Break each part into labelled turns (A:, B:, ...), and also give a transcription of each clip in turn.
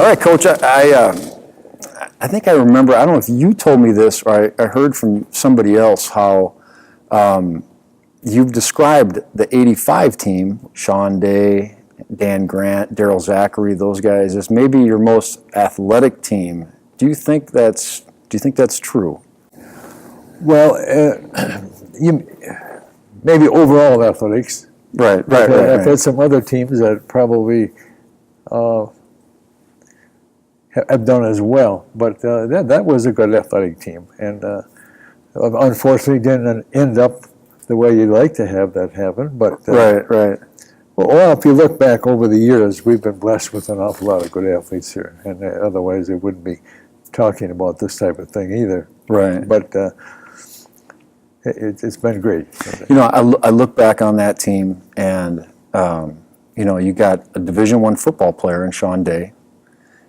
A: All right, Coach. I think I remember. I don't know if you told me this or I heard from somebody else how you've described the '85 team, Sean Day, Dan Grant, Darryl Zachary, those guys, as maybe your most athletic team. Do you think that's true?
B: Well, maybe overall athletics.
A: Right.
B: I've had some other teams that probably have done as well, but that was a good athletic team, and unfortunately didn't end up the way you'd like to have that happen. But
A: right.
B: Well, if you look back over the years, we've been blessed with an awful lot of good athletes here, and otherwise they wouldn't be talking about this type of thing either.
A: Right.
B: But it's been great.
A: You know, I look back on that team, and you got a Division I football player in Sean Day.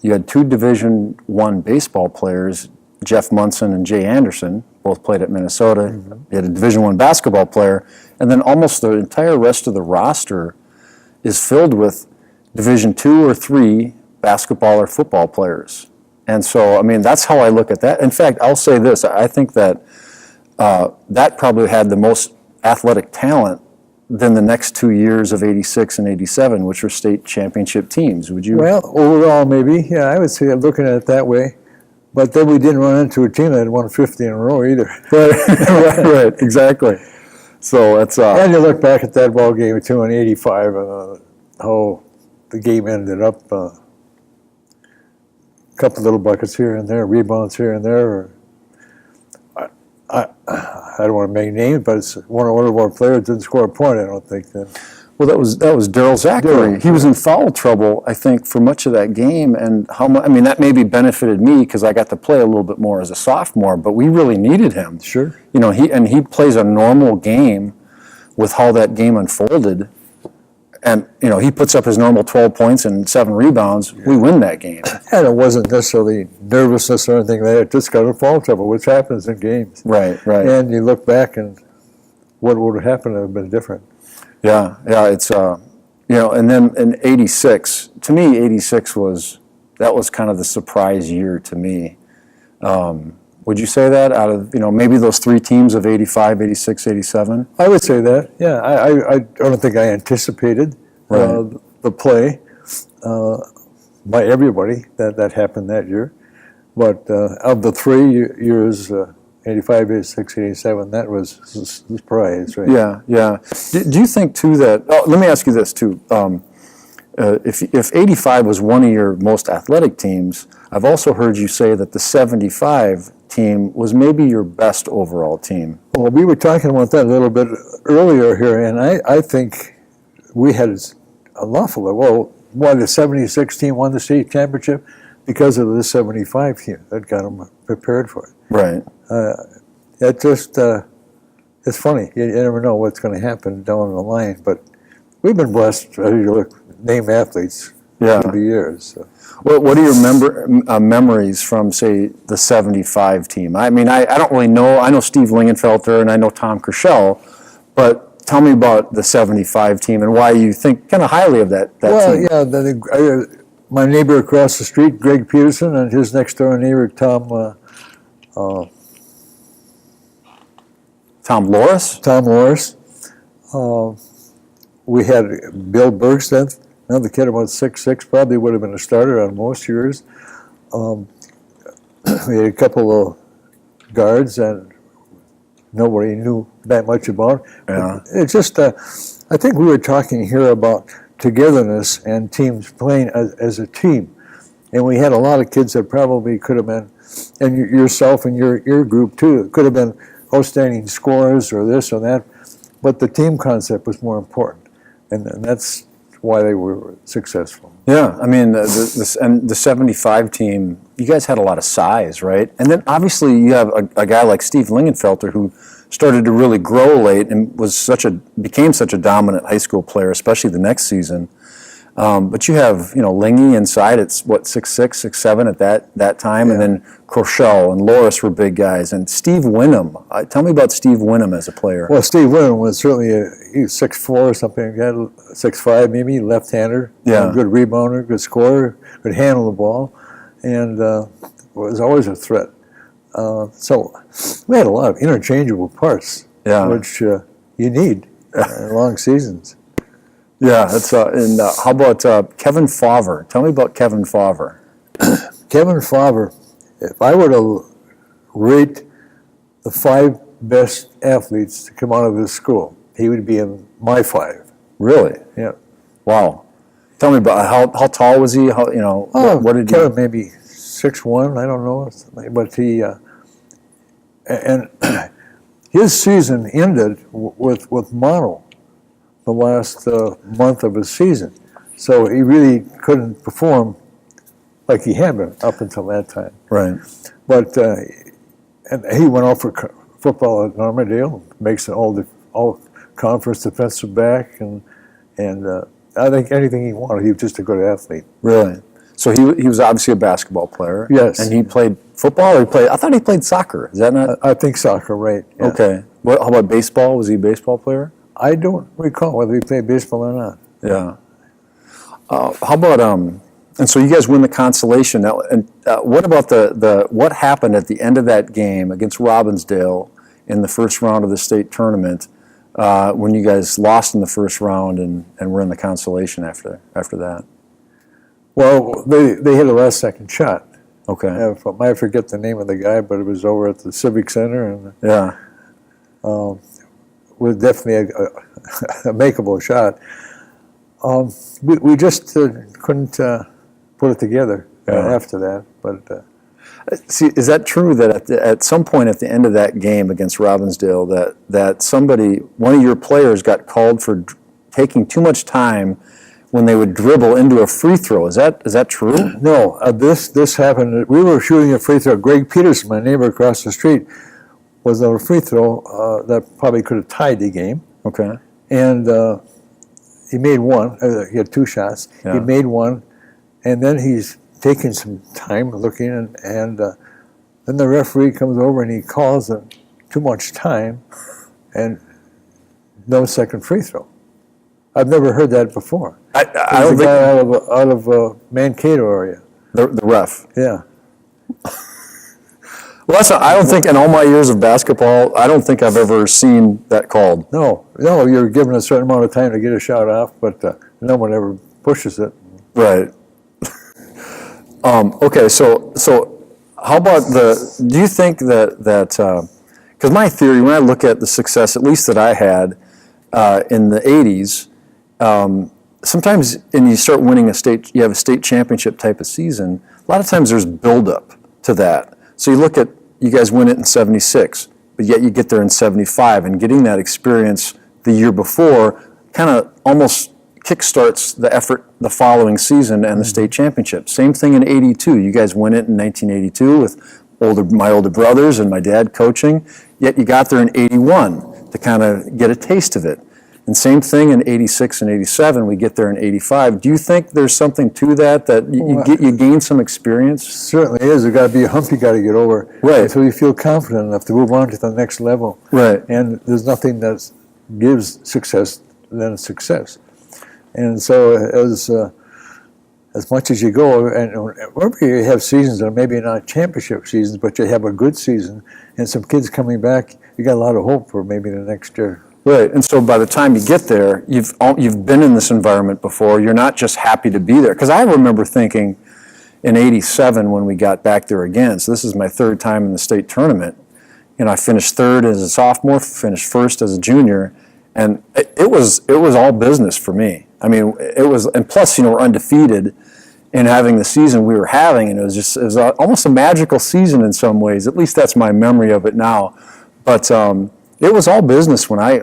A: You had two Division I baseball players, Jeff Munson and Jay Anderson, both played at Minnesota. Mm-hmm. You had a Division I basketball player, and then almost the entire rest of the roster is filled with Division II or III basketball or football players. And so, I mean, that's how I look at that. In fact, I'll say this. I think that that probably had the most athletic talent than the next 2 years of '86 and '87, which were state championship teams. Would you?
B: Well, overall, maybe. Yeah, I would say looking at it that way. But then we didn't run into a team that had won 50 in a row either.
A: Right, exactly. So it's
B: and you look back at that ball game too in '85, how the game ended up. A couple little buckets here and there, rebounds here and there. I don't want to make names, but it's one of our players didn't score a point, I don't think. Then.
A: Well, that was Darryl Zachary. He was in foul trouble, I think, for much of that game, and that maybe benefited me because I got to play a little bit more as a sophomore. But we really needed him.
B: Sure.
A: You know, he plays a normal game with how that game unfolded, and he puts up his normal 12 points and 7 rebounds. Yeah. We win that game.
B: And it wasn't necessarily nervousness or anything like that. It just got in foul trouble, which happens in games.
A: Right.
B: And you look back and what would have happened would have been different.
A: Yeah, it's and then in '86, to me, '86 was kind of the surprise year to me. Would you say that out of maybe those three teams of '85, '86, '87?
B: I would say that. Yeah, I don't think I anticipated the play by everybody that happened that year, but of the 3 years. '85, '86, '87, that was a surprise, right?
A: Yeah. Do you think, too, that... Oh, let me ask you this, too. If '85 was one of your most athletic teams, I've also heard you say that the '75 team was maybe your best overall team.
B: Well, we were talking about that a little bit earlier here, and I think we had an awful lot. Well, why the '76 team won the state championship? Because of the '75 team that got them prepared for it.
A: Right.
B: It just, it's funny. You never know what's going to happen down the line. But we've been blessed to name athletes over the years. So.
A: Well, what are your memories from, say, the '75 team? I mean, I don't really know. I know Steve Lingenfelter and I know Tom Kershell, but tell me about the '75 team and why you think kind of highly of that team.
B: Well, yeah, my neighbor across the street, Greg Peterson, and his next-door neighbor, Tom
A: Loris?
B: Tom Loris. We had Bill Bergstedt, another kid about 6'6", probably would have been a starter on most years. We had a couple of guards and nobody knew that much about.
A: Yeah.
B: It's just, I think we were talking here about togetherness and teams playing as a team. And we had a lot of kids that probably could have been, and yourself and your group too, could have been outstanding scorers or this or that, but the team concept was more important, and that's why they were successful.
A: Yeah, I mean, the '75 team, you guys had a lot of size, right? And then obviously you have a guy like Steve Lingenfelter who started to really grow late and became such a dominant high school player, especially the next season. But you have, Lingy inside. It's what 6'6", 6'7" at that time, and then Corshell and Loris were big guys, and Steve Winham. Tell me about Steve Winham as a player.
B: Well, Steve Winham was certainly he was 6'4" or something like that, 6'5" maybe, left-hander.
A: Yeah.
B: Good rebounder, good scorer, could handle the ball, and was always a threat. So we had a lot of interchangeable parts, which you need in long seasons.
A: Yeah, that's and how about Kevin Favre? Tell me about Kevin Favre.
B: Kevin Favre, if I were to rate the 5 best athletes to come out of his school, he would be in my 5.
A: Really?
B: Yeah.
A: Wow. Tell me about how tall was he? How, what did
B: Kevin maybe 6'1", I don't know, but he and his season ended with mono the last month of his season, so he really couldn't perform like he had been up until that time.
A: Right.
B: But and he went off for football at Armadale, makes an all conference defensive back, and I think anything he wanted. He was just a good athlete.
A: Really. So he was obviously a basketball player.
B: Yes.
A: And he played football, or I thought he played soccer. Is that not?
B: I think soccer, right? Yeah.
A: Okay. How about baseball? Was he a baseball player?
B: I don't recall whether he played baseball or not.
A: Yeah. How about and so you guys win the consolation now. And what about what happened at the end of that game against Robbinsdale in the first round of the state tournament when you guys lost in the first round and were in the consolation after that?
B: Well, they hit a last-second shot.
A: Okay.
B: I forget the name of the guy, but it was over at the Civic Center, and
A: yeah,
B: was definitely a makeable shot. We just couldn't put it together after that. But
A: see, is that true that at some point at the end of that game against Robbinsdale that one of your players got called for taking too much time when they would dribble into a free throw? Is that true?
B: No, this happened. We were shooting a free throw. Greg Peterson, my neighbor across the street, was on a free throw that probably could have tied the game.
A: Okay.
B: And he made one. He had 2 shots.
A: Yeah.
B: He made one, and then he's taking some time looking, and then the referee comes over and he calls him too much time, and no second free throw. I've never heard that before.
A: I don't think
B: out of Mankato area.
A: the ref.
B: Yeah.
A: Well, I don't think in all my years of basketball, I don't think I've ever seen that called.
B: No, you're given a certain amount of time to get a shot off, but no one ever pushes it.
A: Right. Okay, so how about do you think that because my theory, when I look at the success, at least that I had in the 80s, sometimes, and you start winning you have a state championship type of season, a lot of times there's buildup to that. So you guys win it in 76, but yet you get there in 75, and getting that experience the year before kind of almost kickstarts the effort the following season and the state championship. Same thing in 82. You guys win it in 1982 with my older brothers and my dad coaching, yet you got there in 81 to kind of get a taste of it. And same thing in 86 and 87, we get there in 85. Do you think there's something to that you gain some experience?
B: Certainly is. There's got to be a hump you got to get over.
A: Right.
B: So you feel confident enough to move on to the next level.
A: Right.
B: And there's nothing that gives success than success. And so as much as you go, and whenever you have seasons that are maybe not championship seasons, but you have a good season and some kids coming back, you got a lot of hope for maybe the next year.
A: Right, and so by the time you get there, you've been in this environment before. You're not just happy to be there. Because I remember thinking in 87 when we got back there again, so this is my 3rd time in the state tournament, I finished 3rd as a sophomore, finished 1st as a junior, and it was all business for me. I mean, it was, and plus, we're undefeated in having the season we were having, and it was almost a magical season in some ways. At least that's my memory of it now. But it was all business when I,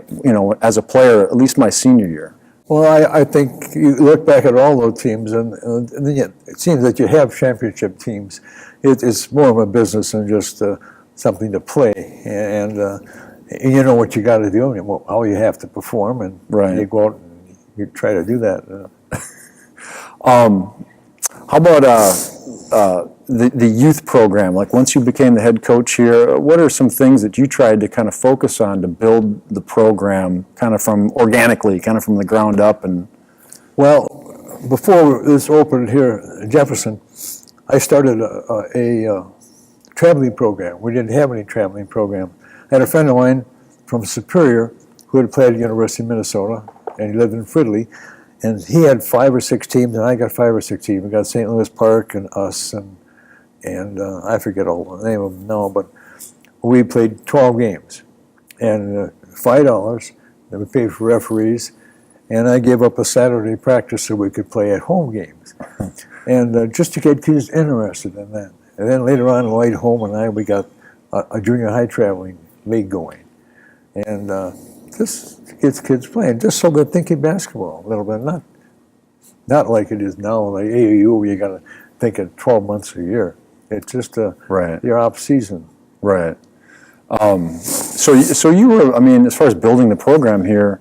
A: as a player, at least my senior year.
B: Well, I think you look back at all those teams, and it seems that you have championship teams. It's more of a business than just something to play, and you know what you got to do and how you have to perform, and
A: right.
B: you go out and you try to do that.
A: How about the youth program? Like once you became the head coach here, what are some things that you tried to kind of focus on to build the program kind of from organically, kind of from the ground up? And
B: Well, before this opened here in Jefferson, I started a traveling program. We didn't have any traveling program. I had a friend of mine from Superior who had played at the University of Minnesota, and he lived in Fridley, and he had 5 or 6 teams, and I got 5 or 6 teams. We got St. Louis Park and us, and I forget all the name of them now, but we played 12 games, and $5, and we paid for referees, and I gave up a Saturday practice so we could play at home games, and just to get kids interested in that. And then later on, Lloyd Holm and we got a junior high traveling league going, and this gets kids playing just so they're thinking basketball a little bit, not like it is now, like AAU, where you got to think of 12 months a year. It's just your off season.
A: Right. So you were, I mean, as far as building the program here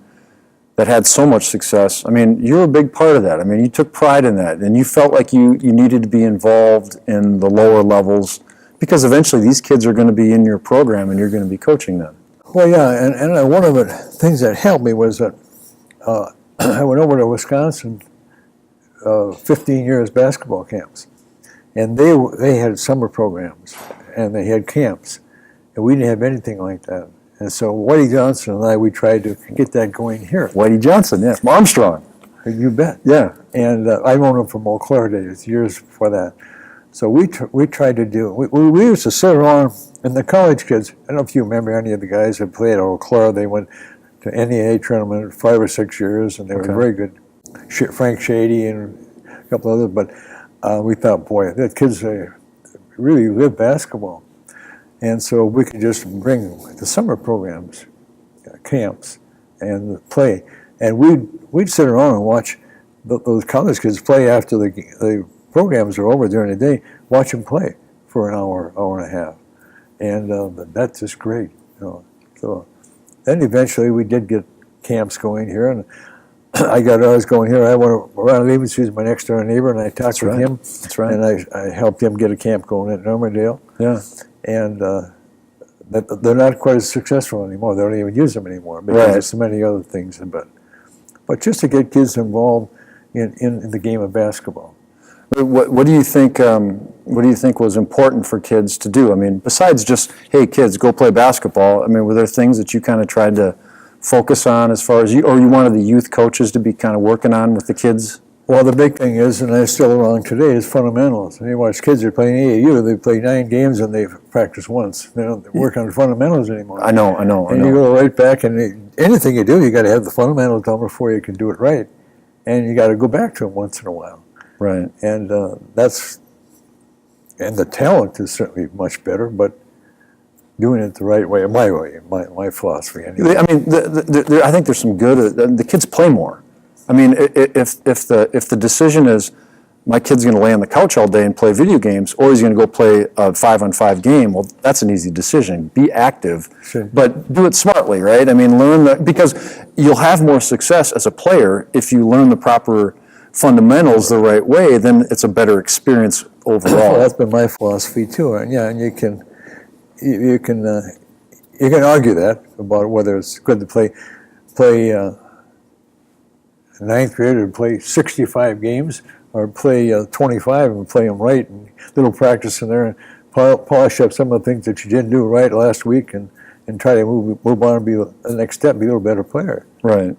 A: that had so much success, I mean, you're a big part of that. I mean, you took pride in that, and you felt like you needed to be involved in the lower levels because eventually these kids are going to be in your program and you're going to be coaching them.
B: Well, yeah, and one of the things that helped me was that I went over to Wisconsin 15 years basketball camps, and they had summer programs, and they had camps, and we didn't have anything like that. And so Whitey Johnson and I, we tried to get that going here.
A: Whitey Johnson, yeah, from Armstrong.
B: You bet.
A: Yeah.
B: And I've known him from Eau Claire days, years before that. So we tried to do, we used to sit around, and the college kids, I don't know if you remember any of the guys that played at Eau Claire, they went to NEA tournament 5 or 6 years, and they were very good. Frank Shady and a couple others, but we thought, boy, the kids really live basketball. And so we could just bring the summer programs, camps, and play. And we'd sit around and watch those college kids play after the programs are over during the day, watch them play for an hour, hour and a half. And that's just great. So then eventually we did get camps going here, and I was going here. I went around Leavens, who's my next door neighbor, and I talked with him.
A: That's right.
B: And I helped him get a camp going at Normandale.
A: Yeah.
B: And they're not quite as successful anymore. They don't even use them anymore because there's so many other things. But just to get kids involved in the game of basketball.
A: What do you think? What do you think was important for kids to do? I mean, besides just, hey, kids, go play basketball. I mean, were there things that you kind of tried to focus on as far as you wanted the youth coaches to be kind of working on with the kids?
B: Well, the big thing is, and it's still around today, is fundamentals. And you watch kids are playing AAU, they play 9 games and they practice once. They don't work on the fundamentals anymore.
A: I know.
B: And you go right back, and anything you do, you got to have the fundamentals down before you can do it right. And you got to go back to them once in a while.
A: Right.
B: And and the talent is certainly much better, but doing it the right way, my philosophy anyway.
A: I mean, I think there's some good. The kids play more. I mean, if the decision is my kid's going to lay on the couch all day and play video games, or he's going to go play a 5-on-5 game, well, that's an easy decision. Be active, but do it smartly, right? I mean, because you'll have more success as a player if you learn the proper fundamentals the right way. Then it's a better experience overall.
B: Well, that's been my philosophy too, and and you can argue that about whether it's good to play 9th grader to play 65 games or play 25 and play them right, and little practice in there and polish up some of the things that you didn't do right last week and try to move on and be the next step, be a little better player.
A: Right.